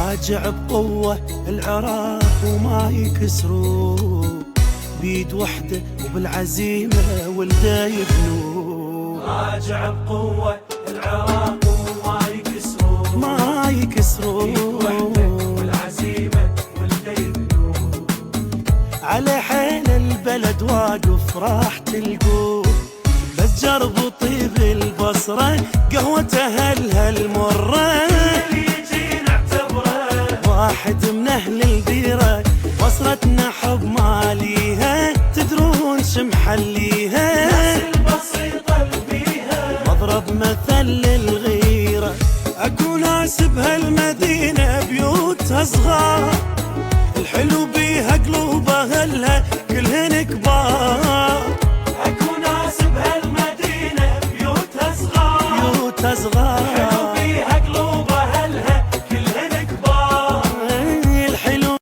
راجع بقوة العراق وما يكسروا، بيد وحدة وبالعزيمة ولده يبنوا. راجع بقوة العراق وما يكسروا، ما يكسروا، بيد وحدة والعزيمة ولده يبنوا. على حيل البلد واقف راح تلقوه، بس جربوا طيب البصرة قهوته المرة، يجي نعتبره واحد من أهل الديرة. بصرتنا حب ماليها، تدرون شمحليها، ناس البسيطة بيها مضرب مثل للغيرة. أكو ناس بهالمدينة بيوتها صغار، الحلو